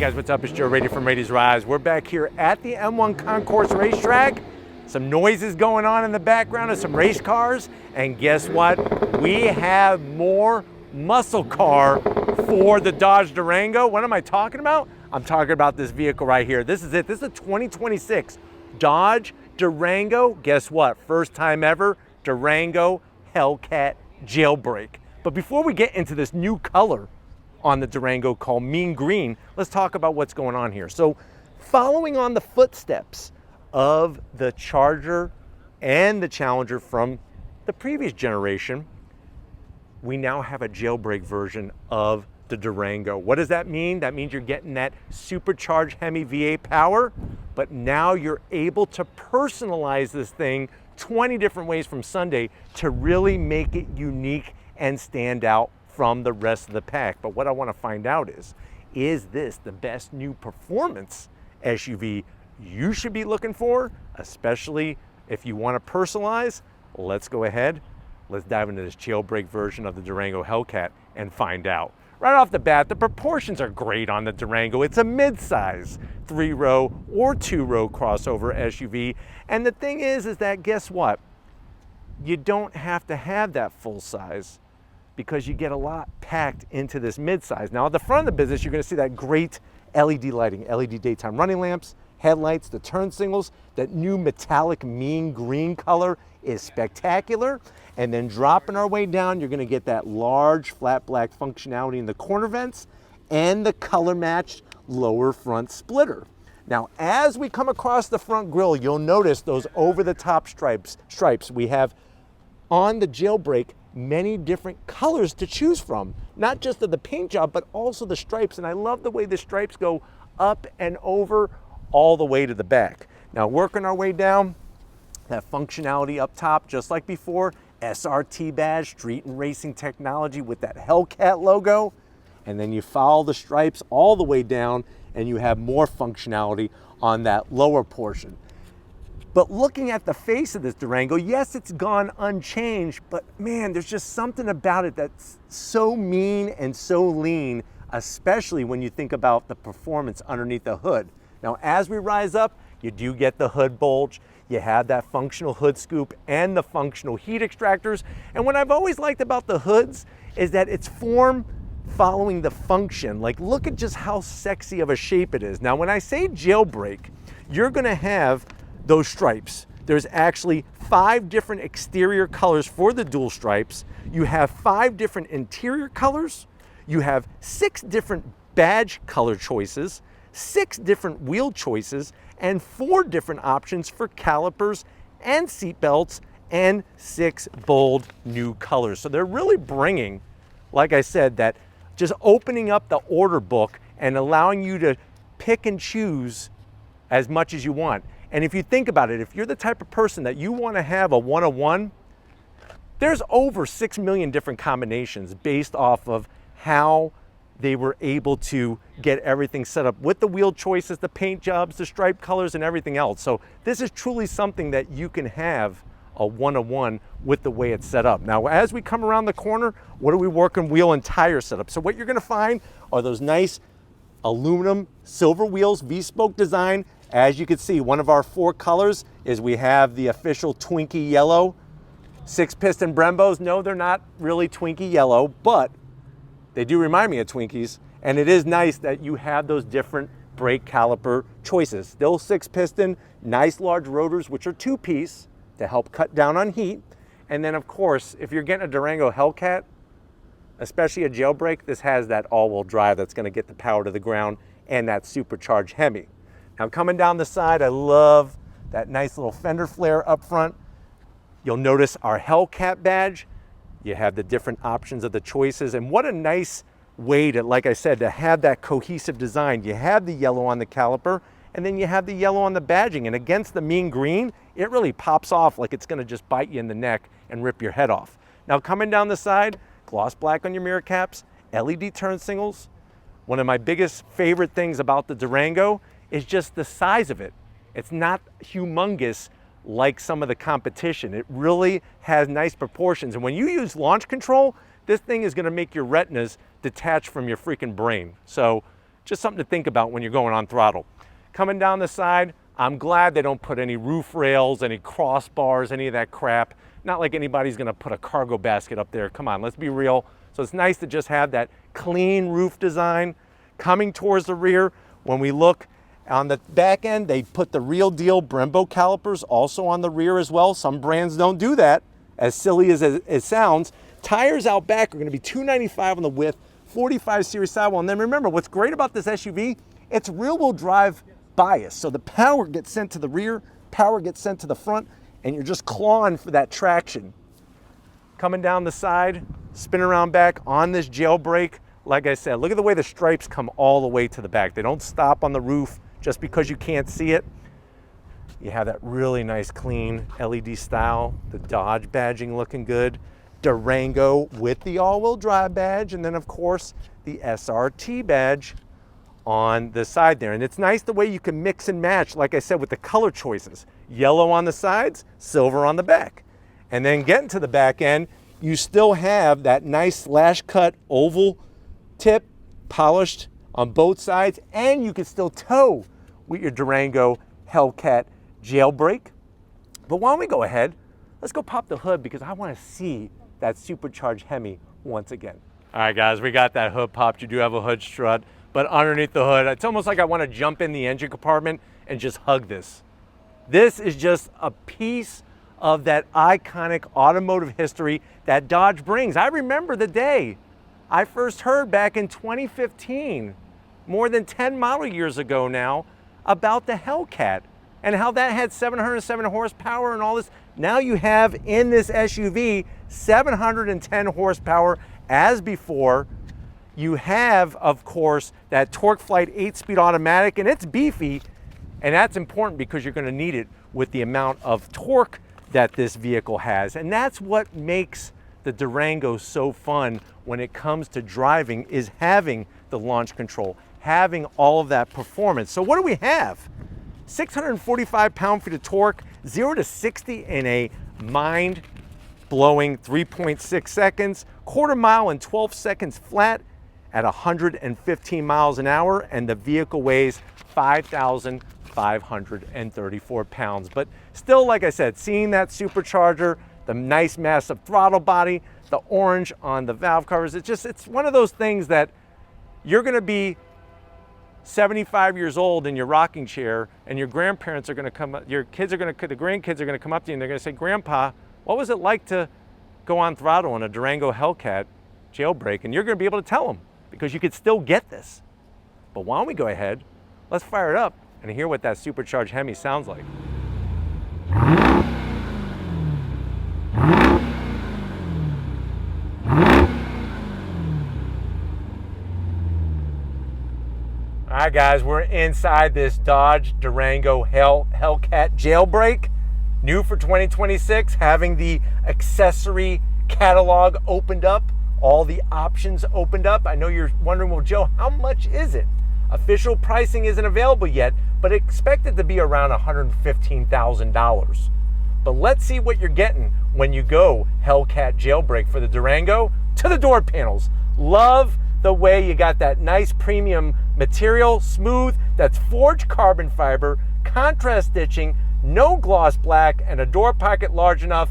guys, what's up? It's Joe Rady from Rady's Rise. We're back here at the M1 Concourse Racetrack. Some noises going on in the background of some race cars. And guess what? We have more muscle car for the Dodge Durango. What am I talking about? I'm talking about this vehicle right here. This is it. This is a 2026 Dodge Durango. Guess what? First time ever, Durango Hellcat Jailbreak. But before we get into this new color on the Durango called Mean Green, let's talk about what's going on here. So following on the footsteps of the Charger and the Challenger from the previous generation, we now have a jailbreak version of the Durango. What does that mean? That means you're getting that supercharged HEMI V8 power, but now you're able to personalize this thing 20 different ways from Sunday to really make it unique and stand out from the rest of the pack. But what I want to find out is this the best new performance SUV you should be looking for, especially if you want to personalize? Let's go ahead. Let's dive into this jailbreak version of the Durango Hellcat and find out. Right off the bat, the proportions are great on the Durango. It's a mid-size 3-row or 2-row crossover SUV. And the thing is that guess what? You don't have to have that full size because you get a lot packed into this mid-size. Now at the front of the business, you're gonna see that great LED lighting, LED daytime running lamps, headlights, the turn signals. That new metallic mean green color is spectacular. And then dropping our way down, you're gonna get that large flat black functionality in the corner vents and the color matched lower front splitter. Now, as we come across the front grille, you'll notice those over the top stripes. We have on the Jailbreak many different colors to choose from, not just of the paint job, but also the stripes. And I love the way the stripes go up and over all the way to the back. Now, working our way down, that functionality up top, just like before, SRT badge, street and racing technology with that Hellcat logo. And then you follow the stripes all the way down and you have more functionality on that lower portion. But looking at the face of this Durango, yes, it's gone unchanged, but man, there's just something about it that's so mean and so lean, especially when you think about the performance underneath the hood. Now, as we rise up, you do get the hood bulge. You have that functional hood scoop and the functional heat extractors. And what I've always liked about the hoods is that it's form following the function. Like, look at just how sexy of a shape it is. Now, when I say jailbreak, you're gonna have those stripes. There's actually 5 different exterior colors for the dual stripes. You have 5 different interior colors. You have 6 different badge color choices, 6 different wheel choices, and 4 different options for calipers and seat belts, and 6 bold new colors. So they're really bringing, like I said, that just opening up the order book and allowing you to pick and choose as much as you want. And if you think about it, if you're the type of person that you want to have a one-of-one, there's over 6 million different combinations based off of how they were able to get everything set up with the wheel choices, the paint jobs, the stripe colors, and everything else. So this is truly something that you can have a one-of-one with the way it's set up. Now, as we come around the corner, what are we working wheel and tire setup? So what you're gonna find are those nice aluminum silver wheels, V-spoke design. As you can see, one of our 4 colors is we have the official Twinkie yellow. 6-piston Brembos, no, they're not really Twinkie yellow, but they do remind me of Twinkies, and it is nice that you have those different brake caliper choices. Still 6-piston, nice large rotors, which are 2-piece to help cut down on heat. And then of course, if you're getting a Durango Hellcat, especially a jailbreak, this has that all-wheel drive that's gonna get the power to the ground and that supercharged HEMI. Now coming down the side, I love that nice little fender flare up front. You'll notice our Hellcat badge. You have the different options of the choices, and what a nice way to, like I said, to have that cohesive design. You have the yellow on the caliper, and then you have the yellow on the badging, and against the mean green, it really pops off like it's gonna just bite you in the neck and rip your head off. Now coming down the side, gloss black on your mirror caps, LED turn signals. One of my biggest favorite things about the Durango is just the size of it. It's not humongous like some of the competition. It really has nice proportions. And when you use launch control, this thing is gonna make your retinas detach from your freaking brain. So Just something to think about when you're going on throttle. Coming down the side, I'm glad they don't put any roof rails, any crossbars, any of that crap. Not like anybody's gonna put a cargo basket up there. Come on, let's be real. So it's nice to just have that clean roof design. Coming towards the rear, when we look on the back end, they put the real deal Brembo calipers also on the rear as well. Some brands don't do that, as silly as it sounds. Tires out back are gonna be 295 on the width, 45 series sidewall. And then remember, what's great about this SUV, it's rear wheel drive bias. So the power gets sent to the rear, power gets sent to the front, and you're just clawing for that traction. Coming down the side, spin around back on this Jailbreak. Like I said, look at the way the stripes come all the way to the back. They don't stop on the roof just because you can't see it. You have that really nice clean LED style, the Dodge badging looking good, Durango with the all-wheel drive badge, and then of course the SRT badge on the side there. And it's nice the way you can mix and match, like I said, with the color choices. Yellow on the sides, silver on the back. And then getting to the back end, you still have that nice slash cut oval tip, polished on both sides, and you can still tow with your Durango Hellcat Jailbreak. But why don't we go ahead, let's go pop the hood because I want to see that supercharged HEMI once again. All right guys, we got that hood popped. You do have a hood strut, but underneath the hood, it's almost like I want to jump in the engine compartment and just hug this. This is just a piece of that iconic automotive history that Dodge brings. I remember the day I first heard back in 2015, more than 10 model years ago now, about the Hellcat and how that had 707 horsepower and all this. Now you have in this SUV 710 horsepower as before. You have, of course, that TorqueFlite 8-speed automatic, and it's beefy, and that's important because you're going to need it with the amount of torque that this vehicle has. And that's what makes the Durango so fun when it comes to driving, is having the launch control, having all of that performance. So what do we have? 645 pound-feet of torque, 0 to 60 in a mind-blowing 3.6 seconds, quarter mile in 12 seconds flat at 115 miles an hour, and the vehicle weighs 5,534 pounds. But still, like I said, seeing that supercharger, the nice massive throttle body, the orange on the valve covers, it's one of those things that you're gonna be 75 years old in your rocking chair, and your grandparents are gonna come, the grandkids are gonna come up to you and they're gonna say, Grandpa, what was it like to go on throttle on a Durango Hellcat Jailbreak? And you're gonna be able to tell them because you could still get this. But why don't we go ahead, let's fire it up and hear what that supercharged HEMI sounds like. All right guys, we're inside this Dodge Durango Hellcat Jailbreak. New for 2026, having the accessory catalog opened up, all the options opened up. I know you're wondering, well Joe, how much is it? Official pricing isn't available yet, but expected to be around $115,000. But let's see what you're getting when you go Hellcat Jailbreak for the Durango. To the door panels. Love the way you got that nice premium material, smooth, that's forged carbon fiber, contrast stitching, no gloss black, and a door pocket large enough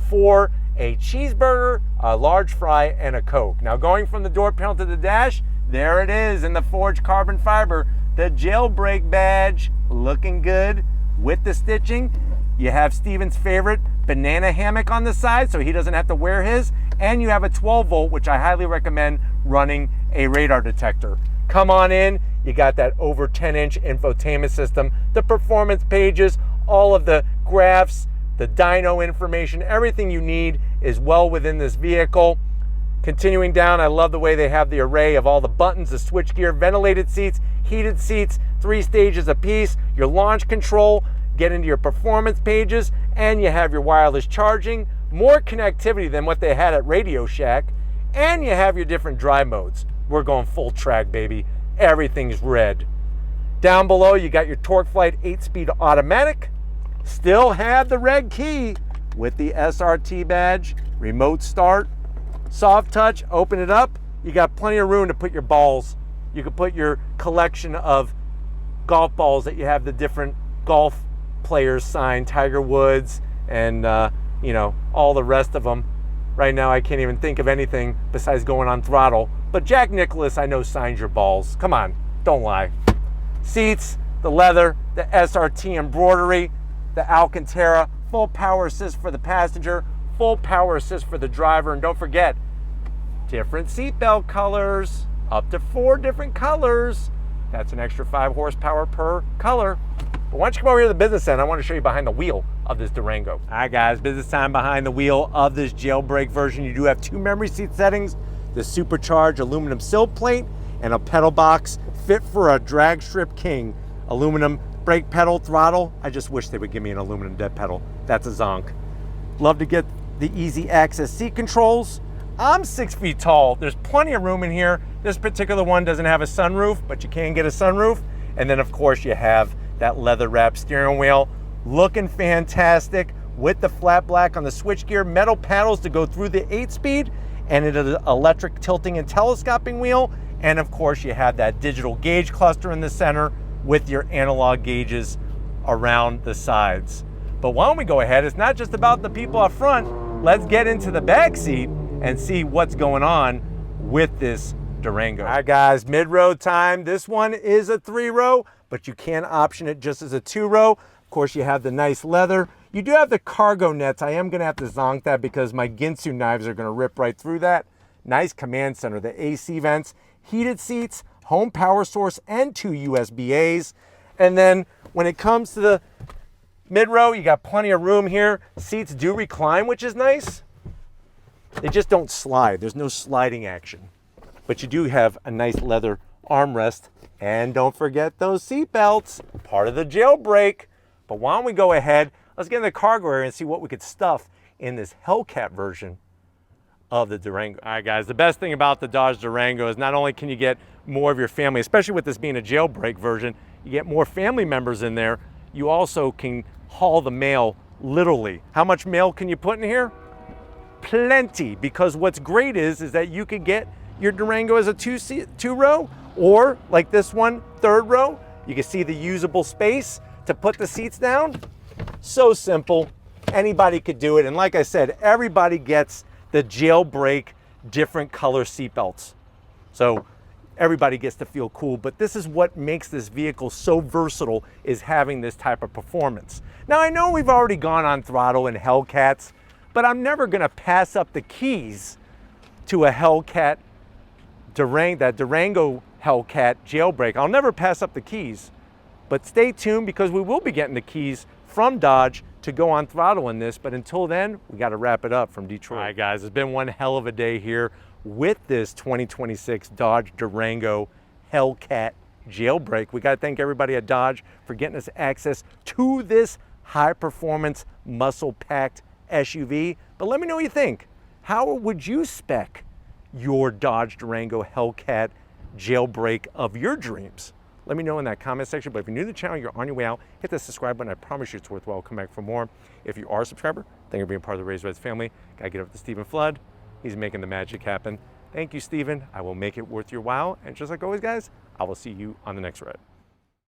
for a cheeseburger, a large fry, and a Coke. Now going from the door panel to the dash, there it is in the forged carbon fiber, the Jailbreak badge, looking good with the stitching. You have Steven's favorite banana hammock on the side so he doesn't have to wear his, and you have a 12 volt, which I highly recommend running a radar detector. Come on in, you got that over 10-inch infotainment system, the performance pages, all of the graphs, the dyno information, everything you need is well within this vehicle. Continuing down, I love the way they have the array of all the buttons, the switchgear, ventilated seats, heated seats, 3 stages apiece, your launch control, get into your performance pages, and you have your wireless charging, more connectivity than what they had at Radio Shack, and you have your different drive modes. We're going full track, baby. Everything's red. Down below, you got your TorqueFlite 8-speed automatic. Still have the red key with the SRT badge, remote start, soft touch, open it up. You got plenty of room to put your balls You could put your collection of golf balls that you have the different golf players sign, Tiger Woods and you know, all the rest of them. Right now I can't even think of anything besides going on throttle. But Jack Nicklaus, I know, signs your balls. Come on, don't lie. Seats, the leather, the SRT embroidery, the Alcantara, full power assist for the passenger, full power assist for the driver, and don't forget, different seatbelt colors, up to 4 different colors. That's an extra 5 horsepower per color. But why don't you come over here to the business end? I want to show you behind the wheel of this Durango. All right, guys, business time behind the wheel of this jailbreak version. You do have 2 memory seat settings, the supercharged aluminum sill plate, and a pedal box fit for a drag strip king. Aluminum brake pedal, throttle. I just wish they would give me an aluminum dead pedal. That's a zonk. Love to get the easy access seat controls. I'm 6 feet tall. There's plenty of room in here. This particular one doesn't have a sunroof, but you can get a sunroof. And then of course you have that leather wrapped steering wheel. Looking fantastic with the flat black on the switchgear, metal paddles to go through the 8-speed, and an electric tilting and telescoping wheel. And of course you have that digital gauge cluster in the center with your analog gauges around the sides. But why don't we go ahead? It's not just about the people up front. Let's get into the back seat and see what's going on with this Durango. All right, guys, mid-row time. This one is a 3-row, but you can option it just as a 2-row. Of course, you have the nice leather. You do have the cargo nets. I am gonna have to zonk that because my Ginsu knives are gonna rip right through that. Nice command center, the AC vents, heated seats, home power source, and 2 USB-As. And then when it comes to the mid-row, you got plenty of room here. Seats do recline, which is nice. They just don't slide. There's no sliding action. But you do have a nice leather armrest. And don't forget those seat belts, part of the jailbreak. But why don't we go ahead, let's get in the cargo area and see what we could stuff in this Hellcat version of the Durango. All right, guys, the best thing about the Dodge Durango is not only can you get more of your family, especially with this being a jailbreak version, you get more family members in there. You also can haul the mail literally. How much mail can you put in here? Plenty, because what's great is that you could get your Durango as a 2-row, or like this one, 3rd row. You can see the usable space to put the seats down. So simple, anybody could do it. And like I said, everybody gets the jailbreak different color seat belts. So everybody gets to feel cool, but this is what makes this vehicle so versatile, is having this type of performance. Now I know we've already gone on throttle in Hellcats, but I'm never gonna pass up the keys to a Hellcat that Durango Hellcat jailbreak. I'll never pass up the keys, but stay tuned because we will be getting the keys from Dodge to go on throttle in this. But until then, we got to wrap it up from Detroit. All right, guys, it's been one hell of a day here with this 2026 Dodge Durango Hellcat jailbreak. We got to thank everybody at Dodge for getting us access to this high performance, muscle packed SUV. But let me know what you think. How would you spec your Dodge Durango Hellcat jailbreak of your dreams? Let me know in that comment section. But if you're new to the channel, you're on your way out, hit the subscribe button. I promise you it's worthwhile. Come back for more. If you are a subscriber, thank you for being part of the Raised Reds family. Gotta get up to Stephen Flood. He's making the magic happen. Thank you, Stephen. I will make it worth your while. And just like always, guys, I will see you on the next ride.